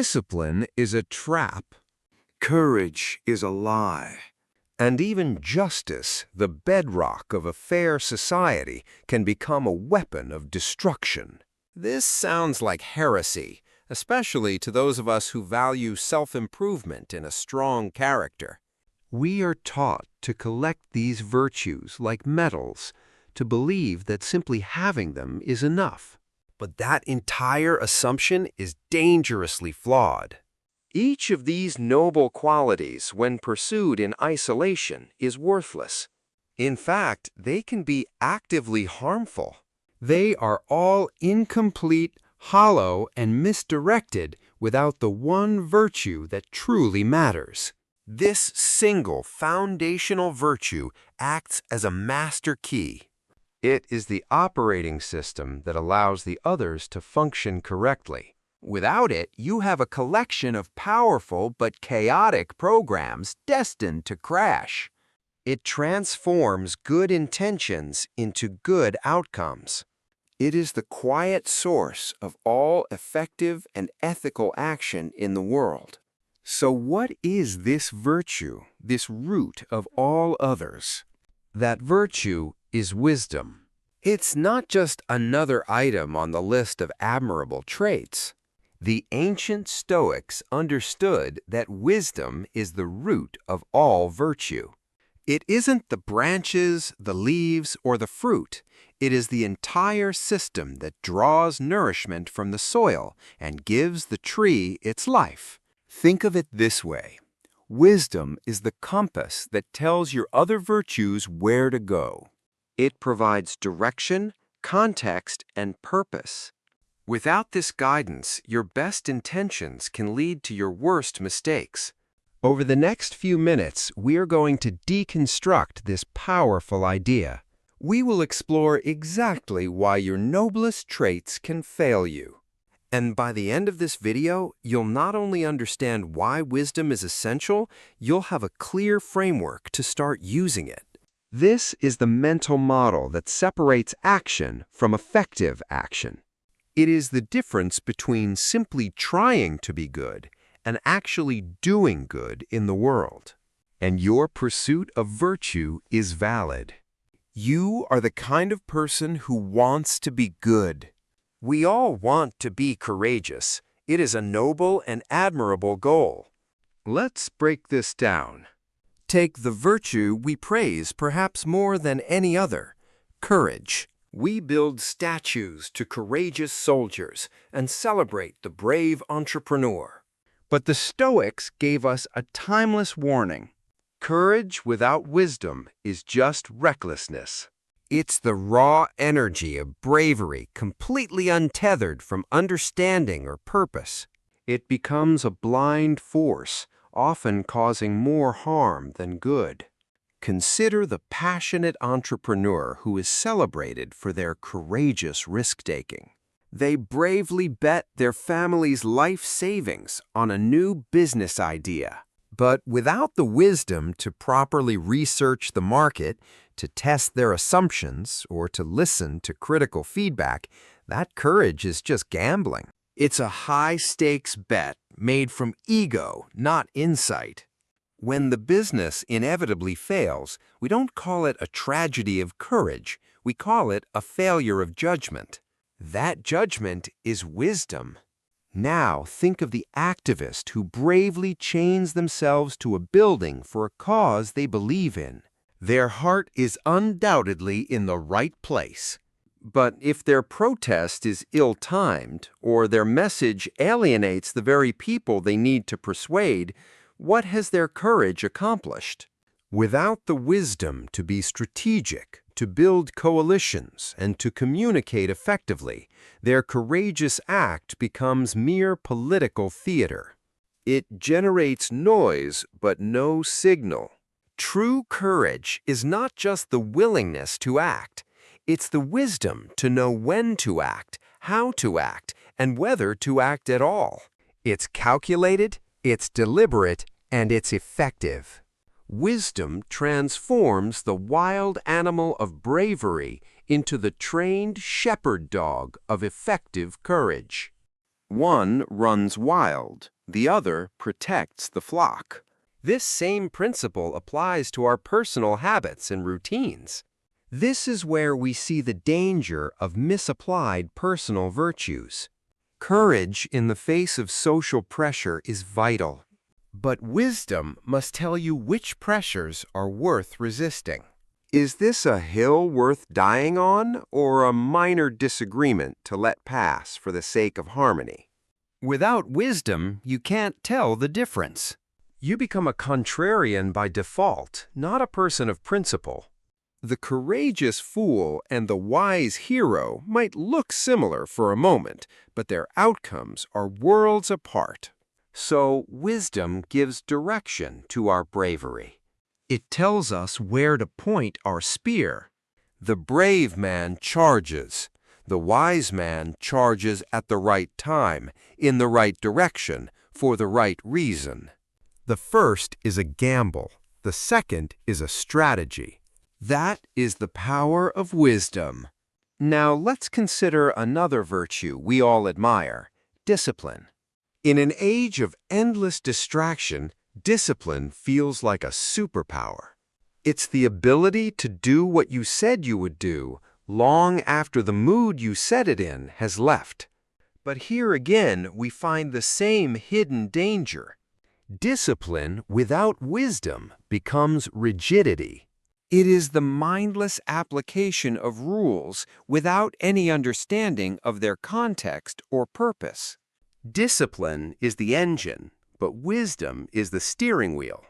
Discipline is a trap. Courage is a lie. And even justice, the bedrock of a fair society, can become a weapon of destruction. This sounds like heresy, especially to those of us who value self-improvement and a strong character. We are taught to collect these virtues like medals, to believe that simply having them is enough. But that entire assumption is dangerously flawed. Each of these noble qualities, when pursued in isolation, is worthless. In fact, they can be actively harmful. They are all incomplete, hollow, and misdirected without the one virtue that truly matters. This single foundational virtue acts as a master key. It is the operating system that allows the others to function correctly. Without it, you have a collection of powerful but chaotic programs destined to crash. It transforms good intentions into good outcomes. It is the quiet source of all effective and ethical action in the world. So what is this virtue, this root of all others? That virtue is wisdom. It's not just another item on the list of admirable traits. The ancient Stoics understood that wisdom is the root of all virtue. It isn't the branches, the leaves, or the fruit. It is the entire system that draws nourishment from the soil and gives the tree its life. Think of it this way. Wisdom is the compass that tells your other virtues where to go. It provides direction, context, and purpose. Without this guidance, your best intentions can lead to your worst mistakes. Over the next few minutes, we are going to deconstruct this powerful idea. We will explore exactly why your noblest traits can fail you. And by the end of this video, you'll not only understand why wisdom is essential, you'll have a clear framework to start using it. This is the mental model that separates action from effective action. It is the difference between simply trying to be good and actually doing good in the world. And your pursuit of virtue is valid. You are the kind of person who wants to be good. We all want to be courageous. It is a noble and admirable goal. Let's break this down. Take the virtue we praise perhaps more than any other, courage. We build statues to courageous soldiers and celebrate the brave entrepreneur. But the Stoics gave us a timeless warning. Courage without wisdom is just recklessness. It's the raw energy of bravery, completely untethered from understanding or purpose. It becomes a blind force, often causing more harm than good. Consider the passionate entrepreneur who is celebrated for their courageous risk-taking. They bravely bet their family's life savings on a new business idea. But without the wisdom to properly research the market, to test their assumptions, or to listen to critical feedback, that courage is just gambling. It's a high-stakes bet made from ego, not insight. When the business inevitably fails, we don't call it a tragedy of courage. We call it a failure of judgment. That judgment is wisdom. Now think of the activist who bravely chains themselves to a building for a cause they believe in. Their heart is undoubtedly in the right place. But if their protest is ill-timed, or their message alienates the very people they need to persuade, what has their courage accomplished? Without the wisdom to be strategic, to build coalitions, and to communicate effectively, their courageous act becomes mere political theater. It generates noise, but no signal. True courage is not just the willingness to act. It's the wisdom to know when to act, how to act, and whether to act at all. It's calculated, it's deliberate, and it's effective. Wisdom transforms the wild animal of bravery into the trained shepherd dog of effective courage. One runs wild, the other protects the flock. This same principle applies to our personal habits and routines. This is where we see the danger of misapplied personal virtues. Courage in the face of social pressure is vital, but wisdom must tell you which pressures are worth resisting. Is this a hill worth dying on, or a minor disagreement to let pass for the sake of harmony? Without wisdom, you can't tell the difference. You become a contrarian by default, not a person of principle. The courageous fool and the wise hero might look similar for a moment, but their outcomes are worlds apart. So, wisdom gives direction to our bravery. It tells us where to point our spear. The brave man charges. The wise man charges at the right time, in the right direction, for the right reason. The first is a gamble. The second is a strategy. That is the power of wisdom. Now let's consider another virtue we all admire, discipline. In an age of endless distraction, discipline feels like a superpower. It's the ability to do what you said you would do long after the mood you set it in has left. But here again we find the same hidden danger. Discipline without wisdom becomes rigidity. It is the mindless application of rules without any understanding of their context or purpose. Discipline is the engine, but wisdom is the steering wheel.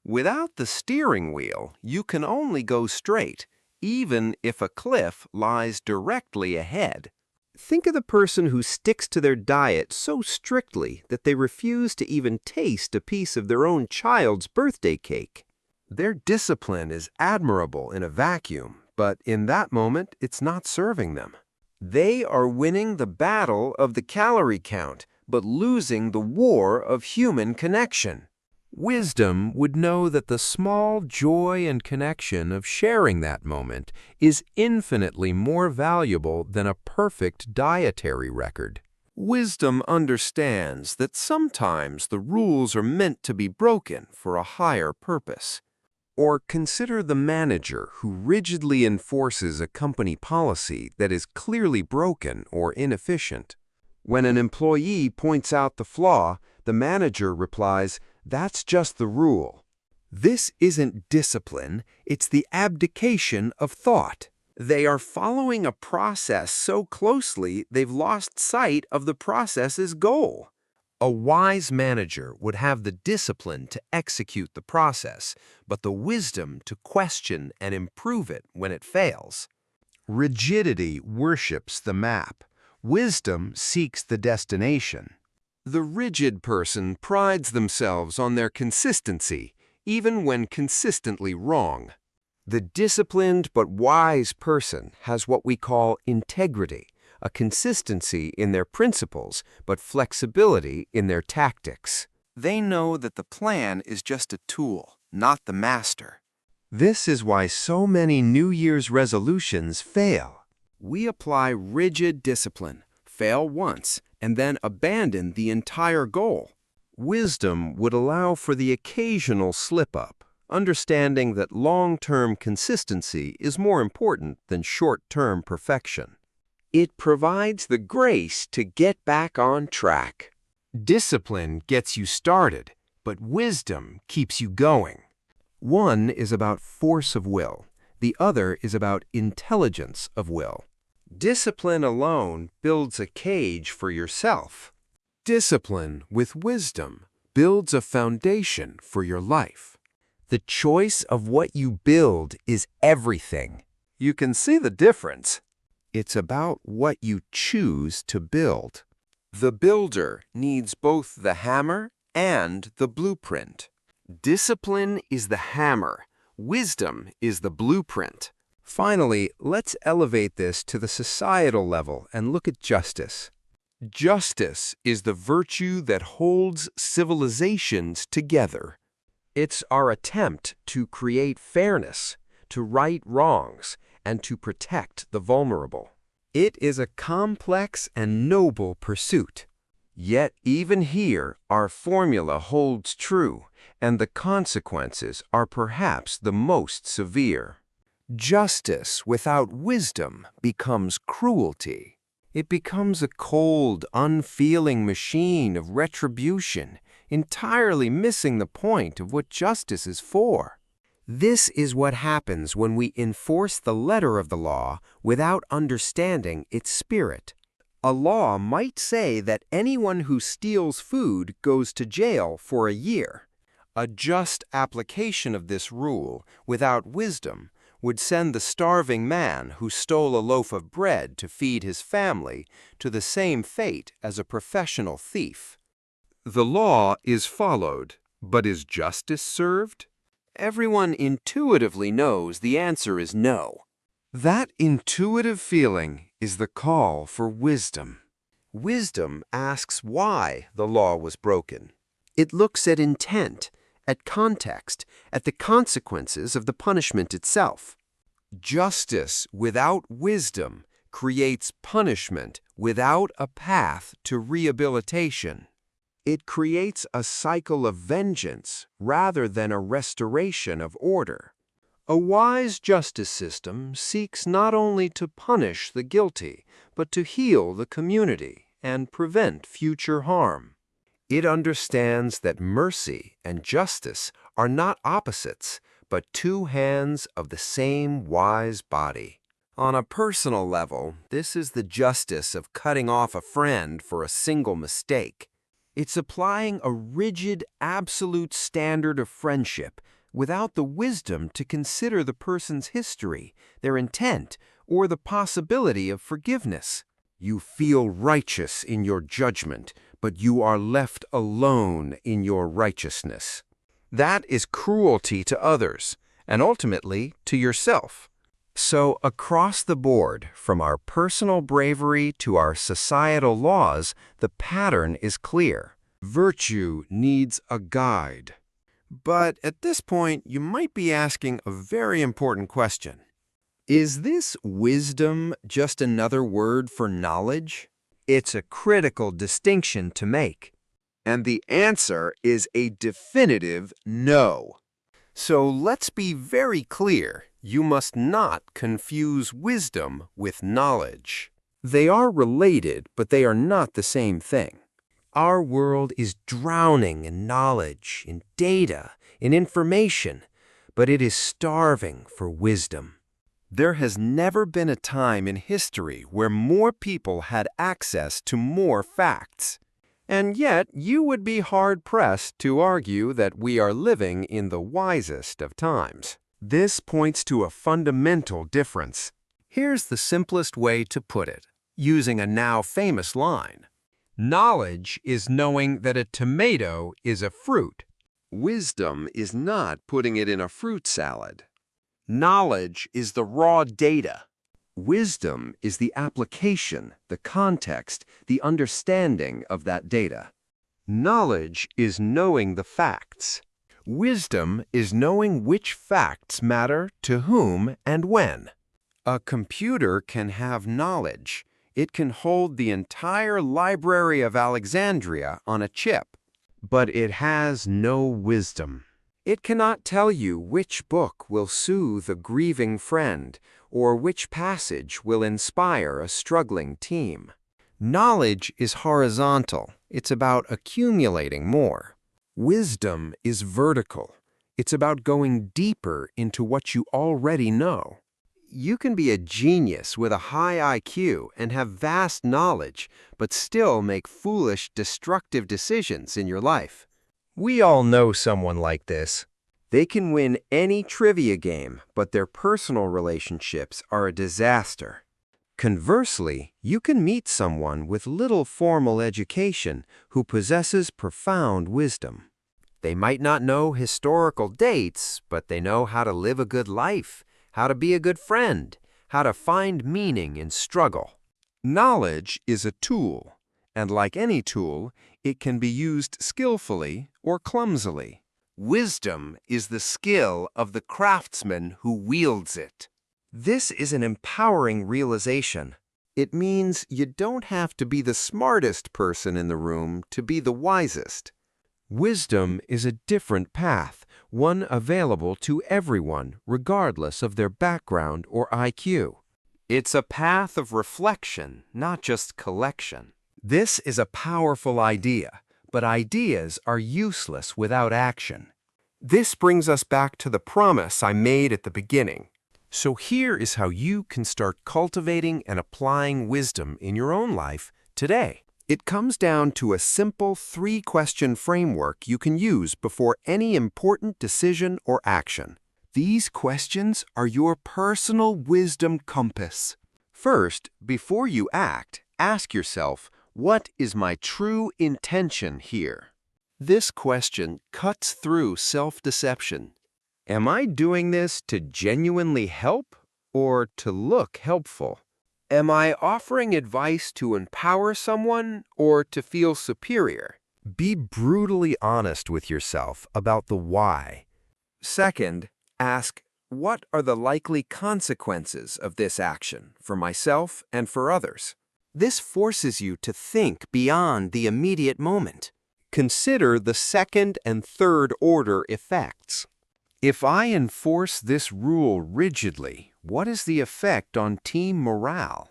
Without the steering wheel, you can only go straight, even if a cliff lies directly ahead. Think of the person who sticks to their diet so strictly that they refuse to even taste a piece of their own child's birthday cake. Their discipline is admirable in a vacuum, but in that moment, it's not serving them. They are winning the battle of the calorie count, but losing the war of human connection. Wisdom would know that the small joy and connection of sharing that moment is infinitely more valuable than a perfect dietary record. Wisdom understands that sometimes the rules are meant to be broken for a higher purpose. Or consider the manager who rigidly enforces a company policy that is clearly broken or inefficient. When an employee points out the flaw, the manager replies, "That's just the rule." This isn't discipline, it's the abdication of thought. They are following a process so closely they've lost sight of the process's goal. A wise manager would have the discipline to execute the process, but the wisdom to question and improve it when it fails. Rigidity worships the map. Wisdom seeks the destination. The rigid person prides themselves on their consistency, even when consistently wrong. The disciplined but wise person has what we call integrity, a consistency in their principles, but flexibility in their tactics. They know that the plan is just a tool, not the master. This is why so many New Year's resolutions fail. We apply rigid discipline, fail once, and then abandon the entire goal. Wisdom would allow for the occasional slip-up, understanding that long-term consistency is more important than short-term perfection. It provides the grace to get back on track. Discipline gets you started, but wisdom keeps you going. One is about force of will. The other is about intelligence of will. Discipline alone builds a cage for yourself. Discipline with wisdom builds a foundation for your life. The choice of what you build is everything. You can see the difference. It's about what you choose to build. The builder needs both the hammer and the blueprint. Discipline is the hammer. Wisdom is the blueprint. Finally, let's elevate this to the societal level and look at justice. Justice is the virtue that holds civilizations together. It's our attempt to create fairness, to right wrongs, and to protect the vulnerable. It is a complex and noble pursuit. Yet even here, our formula holds true, and the consequences are perhaps the most severe. Justice without wisdom becomes cruelty. It becomes a cold, unfeeling machine of retribution, entirely missing the point of what justice is for. This is what happens when we enforce the letter of the law without understanding its spirit. A law might say that anyone who steals food goes to jail for a year. A just application of this rule, without wisdom, would send the starving man who stole a loaf of bread to feed his family to the same fate as a professional thief. The law is followed, but is justice served? Everyone intuitively knows the answer is no. That intuitive feeling is the call for wisdom. Wisdom asks why the law was broken. It looks at intent, at context, at the consequences of the punishment itself. Justice without wisdom creates punishment without a path to rehabilitation. It creates a cycle of vengeance rather than a restoration of order. A wise justice system seeks not only to punish the guilty, but to heal the community and prevent future harm. It understands that mercy and justice are not opposites, but two hands of the same wise body. On a personal level, this is the justice of cutting off a friend for a single mistake. It's applying a rigid, absolute standard of friendship without the wisdom to consider the person's history, their intent, or the possibility of forgiveness. You feel righteous in your judgment, but you are left alone in your righteousness. That is cruelty to others, and ultimately to yourself. So across the board, from our personal bravery to our societal laws, the pattern is clear. Virtue needs a guide. But at this point, you might be asking a very important question. Is this wisdom just another word for knowledge? It's a critical distinction to make. And the answer is a definitive no. So let's be very clear. You must not confuse wisdom with knowledge. They are related, but they are not the same thing. Our world is drowning in knowledge, in data, in information, but it is starving for wisdom. There has never been a time in history where more people had access to more facts. And yet, you would be hard-pressed to argue that we are living in the wisest of times. This points to a fundamental difference. Here's the simplest way to put it, using a now famous line. Knowledge is knowing that a tomato is a fruit. Wisdom is not putting it in a fruit salad. Knowledge is the raw data. Wisdom is the application, the context, the understanding of that data. Knowledge is knowing the facts. Wisdom is knowing which facts matter to whom and when. A computer can have knowledge. It can hold the entire Library of Alexandria on a chip. But it has no wisdom. It cannot tell you which book will soothe a grieving friend or which passage will inspire a struggling team. Knowledge is horizontal. It's about accumulating more. Wisdom is vertical. It's about going deeper into what you already know. You can be a genius with a high IQ and have vast knowledge, but still make foolish, destructive decisions in your life. We all know someone like this. They can win any trivia game, but their personal relationships are a disaster. Conversely, you can meet someone with little formal education who possesses profound wisdom. They might not know historical dates, but they know how to live a good life, how to be a good friend, how to find meaning in struggle. Knowledge is a tool, and like any tool, it can be used skillfully or clumsily. Wisdom is the skill of the craftsman who wields it. This is an empowering realization. It means you don't have to be the smartest person in the room to be the wisest. Wisdom is a different path, one available to everyone, regardless of their background or IQ. It's a path of reflection, not just collection. This is a powerful idea, but ideas are useless without action. This brings us back to the promise I made at the beginning. So here is how you can start cultivating and applying wisdom in your own life today. It comes down to a simple 3-question framework you can use before any important decision or action. These questions are your personal wisdom compass. First, before you act, ask yourself, what is my true intention here? This question cuts through self-deception. Am I doing this to genuinely help or to look helpful? Am I offering advice to empower someone or to feel superior? Be brutally honest with yourself about the why. Second, ask, what are the likely consequences of this action for myself and for others? This forces you to think beyond the immediate moment. Consider the second and third order effects. If I enforce this rule rigidly, what is the effect on team morale?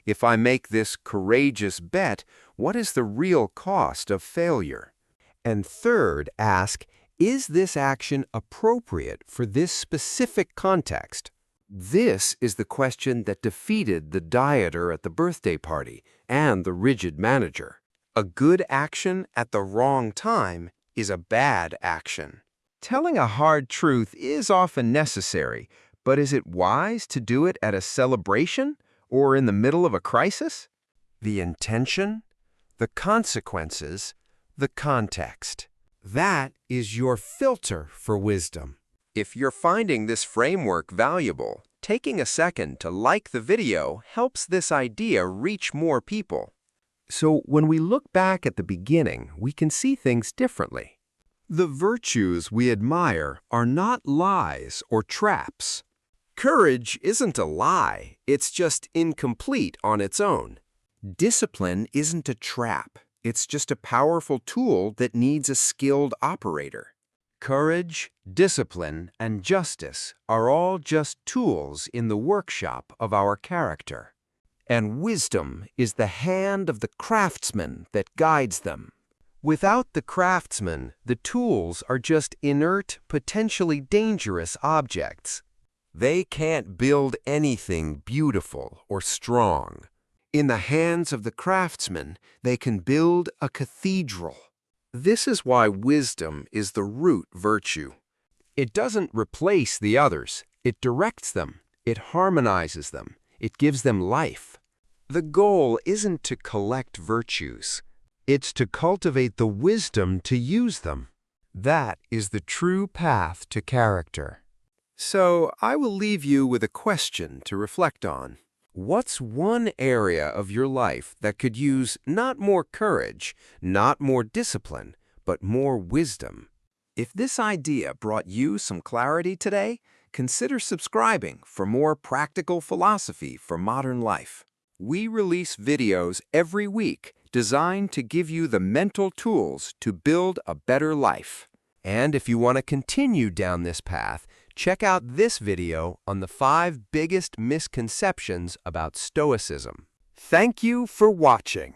If I make this courageous bet, what is the real cost of failure? And third, ask, is this action appropriate for this specific context? This is the question that defeated the dieter at the birthday party and the rigid manager. A good action at the wrong time is a bad action. Telling a hard truth is often necessary, but is it wise to do it at a celebration or in the middle of a crisis? The intention, the consequences, the context. That is your filter for wisdom. If you're finding this framework valuable, taking a second to like the video helps this idea reach more people. So when we look back at the beginning, we can see things differently. The virtues we admire are not lies or traps. Courage isn't a lie, it's just incomplete on its own. Discipline isn't a trap, it's just a powerful tool that needs a skilled operator. Courage, discipline, and justice are all just tools in the workshop of our character. And wisdom is the hand of the craftsman that guides them. Without the craftsman, the tools are just inert, potentially dangerous objects. They can't build anything beautiful or strong. In the hands of the craftsman, they can build a cathedral. This is why wisdom is the root virtue. It doesn't replace the others. It directs them. It harmonizes them. It gives them life. The goal isn't to collect virtues. It's to cultivate the wisdom to use them. That is the true path to character. So I will leave you with a question to reflect on. What's one area of your life that could use not more courage, not more discipline, but more wisdom? If this idea brought you some clarity today, consider subscribing for more practical philosophy for modern life. We release videos every week designed to give you the mental tools to build a better life. And if you want to continue down this path, check out this video on the 5 biggest misconceptions about Stoicism. Thank you for watching.